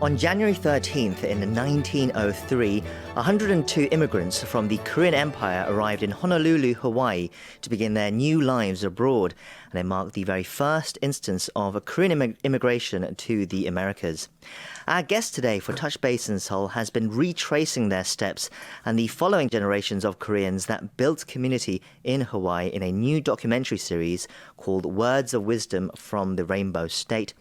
On January 13th in 1903, 102 immigrants from the Korean Empire arrived in Honolulu, Hawaii to begin their new lives abroad, and it marked the very first instance of a Korean immigration to the Americas. Our guest today for Touch Base in Seoul has been retracing their steps and the following generations of Koreans that built community in Hawaii in a new documentary series called Words of Wisdom from the Rainbow State.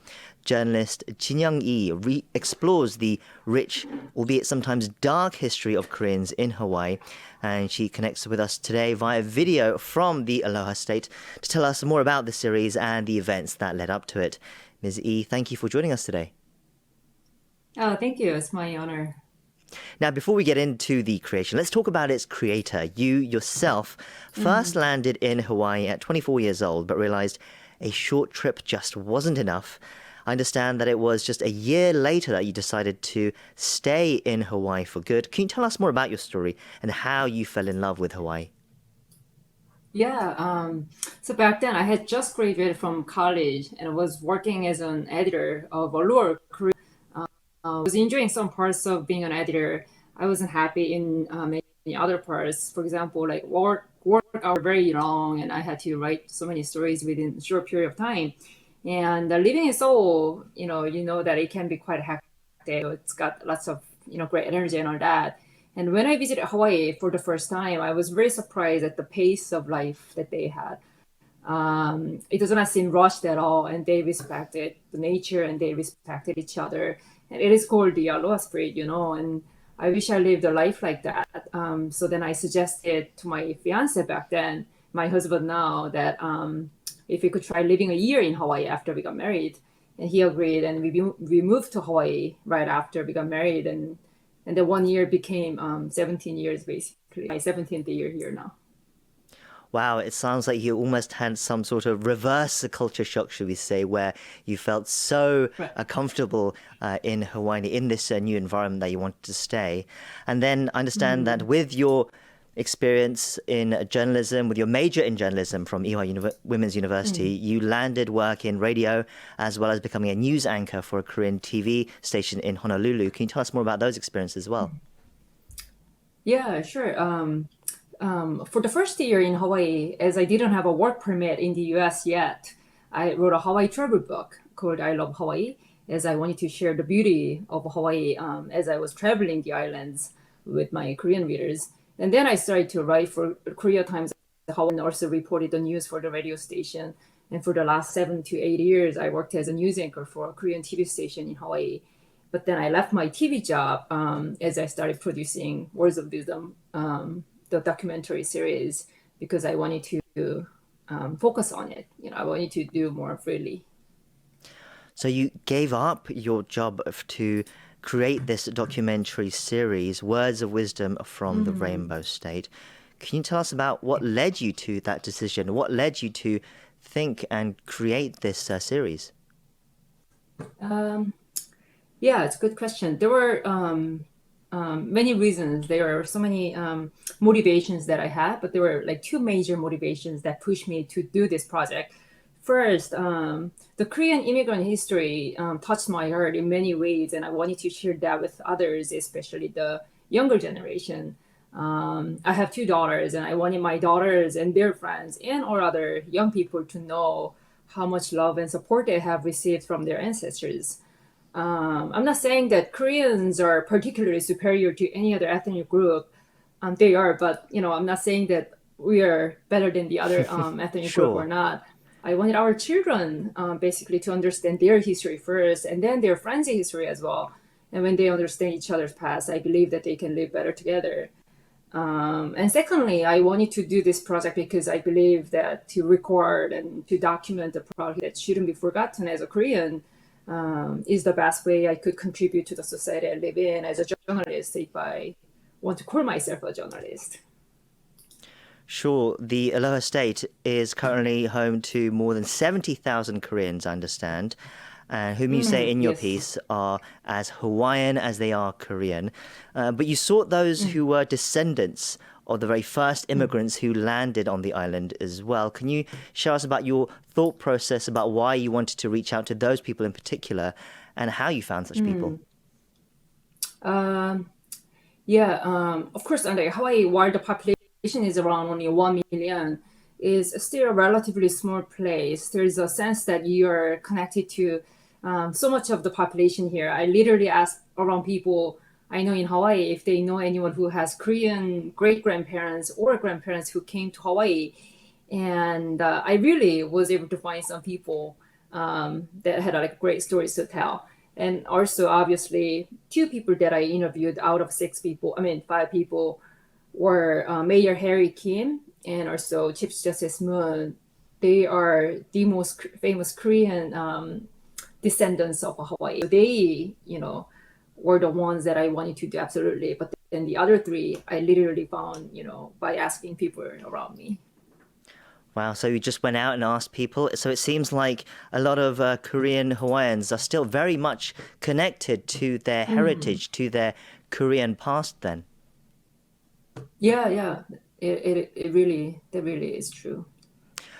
Journalist Jinyoung LEE explores the rich, albeit sometimes dark history of Koreans in Hawaii, and she connects with us today via video from the Aloha State to tell us more about the series and the events that led up to it. Ms. Lee, thank you for joining us today. Oh, thank you. It's my honor. Now, before we get into the creation, let's talk about its creator. You yourself first landed in Hawaii at 24 years old, but realized a short trip just wasn't enough. I understand that it was just a year later that you decided to stay in Hawaii for good. Can you tell us more about your story and how you fell in love with Hawaii? Yeah. So back then I had just graduated from college and was working as an editor of Allure Korea. I was enjoying some parts of being an editor. I wasn't happy in many other parts. For example, like work hours were very long and I had to write so many stories within a short period of time. And living in Seoul, you know that it can be quite hectic. It's got lots of, great energy and all that. And when I visited Hawaii for the first time, I was very surprised at the pace of life that they had. It does not seem rushed at all, and they respected the nature and they respected each other. And it is called the Aloha spirit, and I wish I lived a life like that. So then I suggested to my fiance back then, my husband now, that if we could try living a year in Hawaii after we got married. And he agreed, and we moved to Hawaii right after we got married. And the 1 year became 17 years, basically. My 17th year here now. Wow, it sounds like you almost had some sort of reverse culture shock, should we say, where you felt so comfortable in Hawaii, in this new environment that you wanted to stay. And then I understand that with your experience in journalism, with your major in journalism from Ewha Women's University, you landed work in radio as well as becoming a news anchor for a Korean TV station in Honolulu. Can you tell us more about those experiences as well? Yeah, sure. For the first year in Hawaii, as I didn't have a work permit in the US yet, I wrote a Hawaii travel book called I Love Hawaii, as I wanted to share the beauty of Hawaii as I was traveling the islands with my Korean readers. And then I started to write for Korea Times Hawaii and also reported the news for the radio station. And for the last 7 to 8 years, I worked as a news anchor for a Korean TV station in Hawaii. But then I left my TV job as I started producing Words of Wisdom, the documentary series, because I wanted to focus on it. I wanted to do more freely. So you gave up your job to create this documentary series, Words of Wisdom from the Rainbow State. Can you tell us about what led you to that decision? What led you to think and create this series? Yeah, it's a good question. There were many reasons. There are so many motivations that I had, but there were like two major motivations that pushed me to do this project. First, the Korean immigrant history touched my heart in many ways, and I wanted to share that with others, especially the younger generation. I have two daughters, and I wanted my daughters and their friends and or other young people to know how much love and support they have received from their ancestors. I'm not saying that Koreans are particularly superior to any other ethnic group. They are, but I'm not saying that we are better than the other ethnic group or not. I wanted our children basically to understand their history first and then their friends' history as well. And when they understand each other's past, I believe that they can live better together. And secondly, I wanted to do this project because I believe that to record and to document the project that shouldn't be forgotten as a Korean is the best way I could contribute to the society I live in as a journalist, if I want to call myself a journalist. Sure. The Aloha State is currently home to more than 70,000 Koreans, I understand, whom you say in your piece are as Hawaiian as they are Korean. But you sought those who were descendants of the very first immigrants who landed on the island as well. Can you share us about your thought process about why you wanted to reach out to those people in particular and how you found such people? Um, yeah, of course, and like Hawaii, while the population is around only 1 million, is still a relatively small place. There is a sense that you are connected to so much of the population here. I literally ask around people I know in Hawaii if they know anyone who has Korean great grandparents or grandparents who came to Hawaii. And I really was able to find some people that had like great stories to tell. And also, obviously, two people that I interviewed out of six people, I mean, five people, were Mayor Harry Kim and also Chief Justice Moon. They are the most famous Korean descendants of Hawaii. So they, were the ones that I wanted to do absolutely. But then the other three, I literally found, by asking people around me. Wow, so you just went out and asked people. So it seems like a lot of Korean Hawaiians are still very much connected to their heritage, to their Korean past then. Yeah, yeah. That really is true.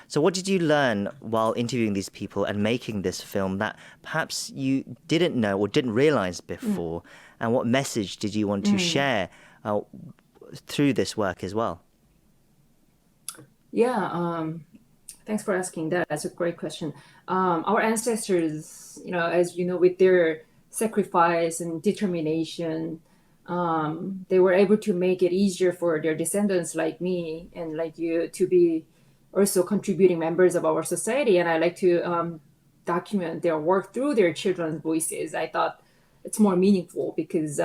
So what did you learn while interviewing these people and making this film that perhaps you didn't know or didn't realize before? And what message did you want to share through this work as well? Yeah, thanks for asking that. That's a great question. Our ancestors, as you know, with their sacrifice and determination, they were able to make it easier for their descendants like me and like you to be also contributing members of our society. And I like to document their work through their children's voices. I thought it's more meaningful because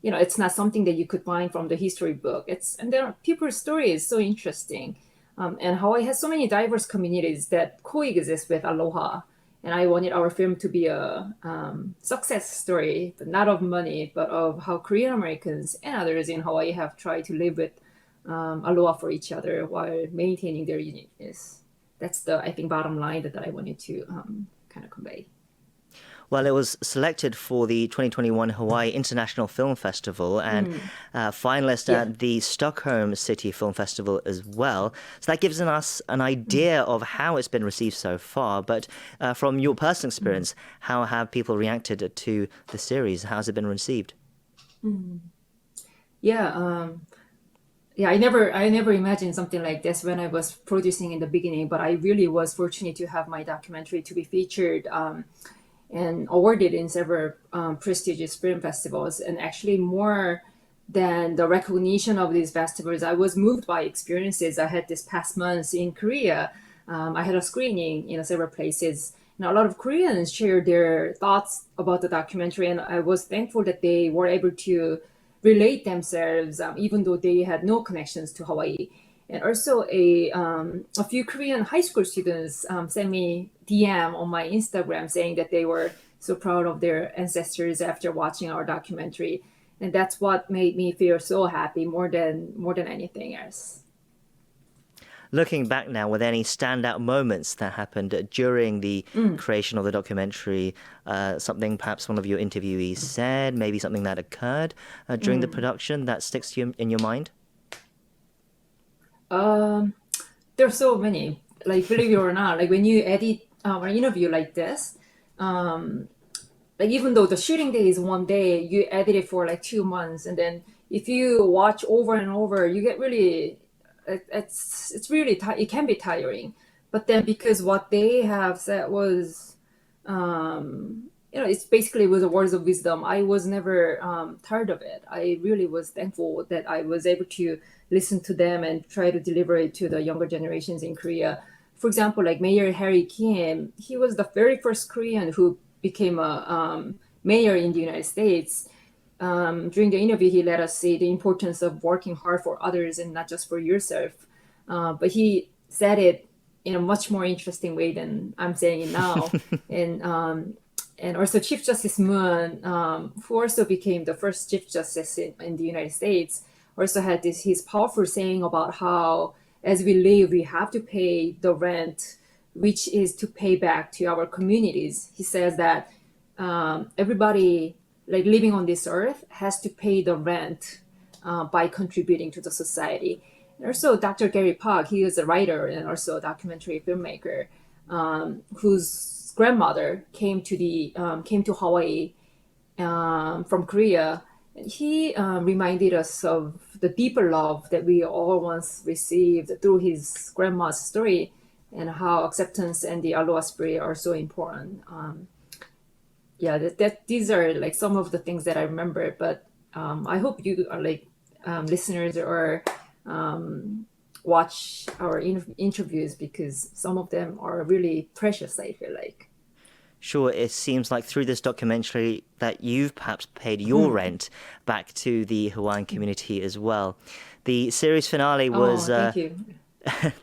it's not something that you could find from the history book. And their people's story is so interesting. And Hawaii has so many diverse communities that coexist with aloha. And I wanted our film to be a success story, but not of money, but of how Korean Americans and others in Hawaii have tried to live with aloha for each other while maintaining their uniqueness. That's the, I think, bottom line that I wanted to kind of convey. Well, it was selected for the 2021 Hawaii International Film Festival and finalist Yeah. at the Stockholm City Film Festival as well. So that gives us an idea of how it's been received so far. But from your personal experience, how have people reacted to the series? How's it been received? Yeah, yeah, I never imagined something like this when I was producing in the beginning, but I really was fortunate to have my documentary to be featured and awarded in several prestigious film festivals. And actually, more than the recognition of these festivals, I was moved by experiences I had this past months in Korea. I had a screening in several places. And a lot of Koreans shared their thoughts about the documentary, and I was thankful that they were able to relate themselves, even though they had no connections to Hawaii. And also, a few Korean high school students sent me DM on my Instagram saying that they were so proud of their ancestors after watching our documentary, and that's what made me feel so happy more than anything else. Looking back now, were there any standout moments that happened during the creation of the documentary? Something perhaps one of your interviewees said, maybe something that occurred during the production that sticks to you in your mind? Um, there's so many. Like believe it or not, like when you edit an interview like this, um, like even though the shooting day is one day, you edit it for like 2 months, and then if you watch over and over, you get really it's really it can be tiring. But then because what they have said was it's basically was a words of wisdom. I was never tired of it. I really was thankful that I was able to listen to them and try to deliver it to the younger generations in Korea. For example, like Mayor Harry Kim, he was the very first Korean who became a mayor in the United States. During the interview, he let us see the importance of working hard for others and not just for yourself. But he said it in a much more interesting way than I'm saying it now. And also Chief Justice Moon, who also became the first Chief Justice in the United States, also had this his powerful saying about how as we live, we have to pay the rent, which is to pay back to our communities. He says that everybody like living on this earth has to pay the rent by contributing to the society. And also, Dr. Gary Park, he is a writer and also a documentary filmmaker whose grandmother came to Hawaii from Korea. He reminded us of the deeper love that we all once received through his grandma's story, and how acceptance and the aloha spirit are so important. Yeah, that these are like some of the things that I remember. But I hope you are like listeners or watch our interviews, because some of them are really precious, I feel like. Sure, it seems like through this documentary that you've perhaps paid your rent back to the Hawaiian community as well. The series finale Oh, was thank you.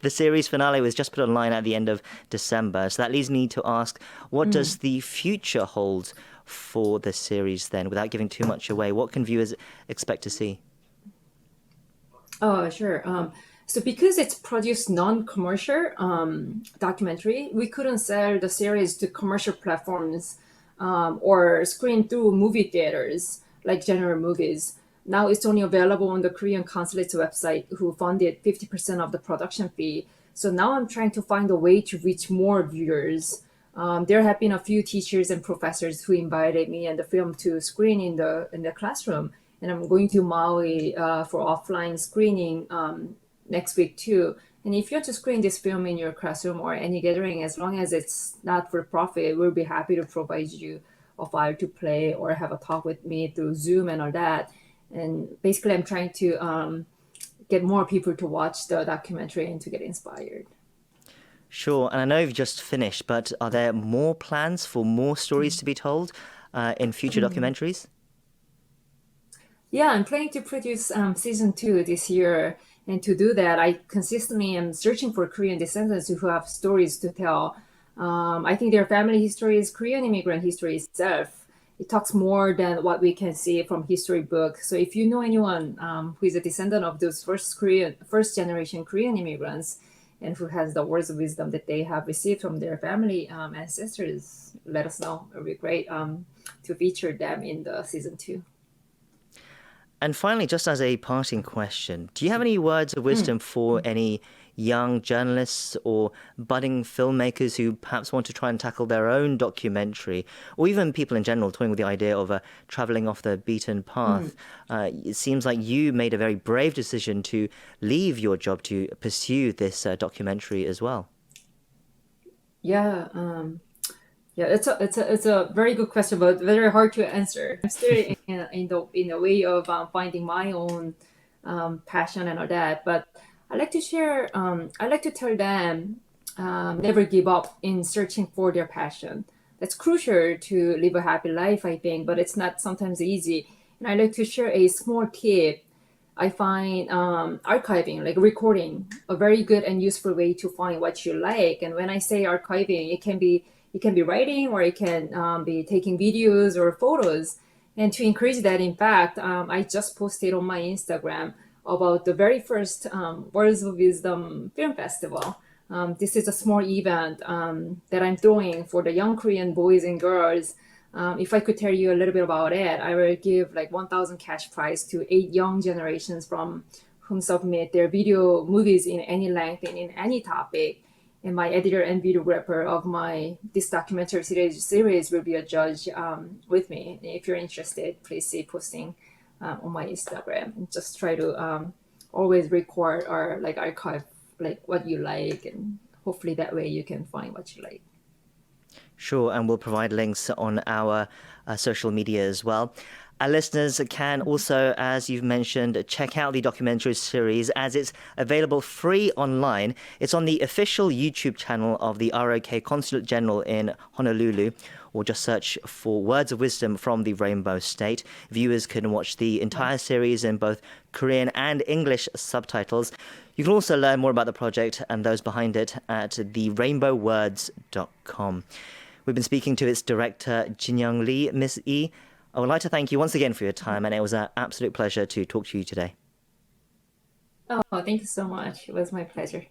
the series finale was just put online at the end of December. So that leads me to ask, what does the future hold for the series then? Without giving too much away, what can viewers expect to see? Oh, sure. So because it's produced non-commercial documentary, we couldn't sell the series to commercial platforms or screen through movie theaters like general movies. Now it's only available on the Korean consulate's website, who funded 50% of the production fee. So now I'm trying to find a way to reach more viewers. There have been a few teachers and professors who invited me and the film to screen in the classroom, and I'm going to Maui for offline screening next week too. And if you want to screen this film in your classroom or any gathering, as long as it's not for profit, we'll be happy to provide you a file to play or have a talk with me through Zoom and all that. And basically, I'm trying to get more people to watch the documentary and to get inspired. Sure, and I know you've just finished, but are there more plans for more stories to be told in future documentaries? Yeah, I'm planning to produce season 2 this year. And to do that, I consistently am searching for Korean descendants who have stories to tell. I think their family history is Korean immigrant history itself. It talks more than what we can see from history books. So if you know anyone who is a descendant of those first generation Korean immigrants, and who has the words of wisdom that they have received from their family ancestors, let us know. It would be great to feature them in the season 2. And finally, just as a parting question, do you have any words of wisdom for any young journalists or budding filmmakers who perhaps want to try and tackle their own documentary, or even people in general toying with the idea of traveling off the beaten path? It seems like you made a very brave decision to leave your job to pursue this documentary as well. Yeah, yeah, it's a very good question, but very hard to answer. I'm still in the way of finding my own passion and all that. But I like to share. I like to tell them never give up in searching for their passion. That's crucial to live a happy life, I think. But it's not sometimes easy. And I like to share a small tip. I find archiving, like recording, a very good and useful way to find what you like. And when I say archiving, it can be writing, or it can be taking videos or photos. And to encourage that, in fact, I just posted on my Instagram about the very first Words of Wisdom Film Festival. This is a small event that I'm throwing for the young Korean boys and girls. If I could tell you a little bit about it, I will give like 1,000 cash prize to 8 young generations from whom submit their video movies in any length and in any topic. And my editor and videographer of this documentary series will be a judge with me. If you're interested, please see posting on my Instagram, and just try to always record or like archive like what you like, and hopefully that way you can find what you like. Sure, and we'll provide links on our social media as well. Our listeners can also, as you've mentioned, check out the documentary series as it's available free online. It's on the official YouTube channel of the ROK Consulate General in Honolulu, or just search for Words of Wisdom from the Rainbow State. Viewers can watch the entire series in both Korean and English subtitles. You can also learn more about the project and those behind it at therainbowwords.com. We've been speaking to its director, Jinyoung LEE. Miss E, I would like to thank you once again for your time, and it was an absolute pleasure to talk to you today. Oh, thank you so much. It was my pleasure.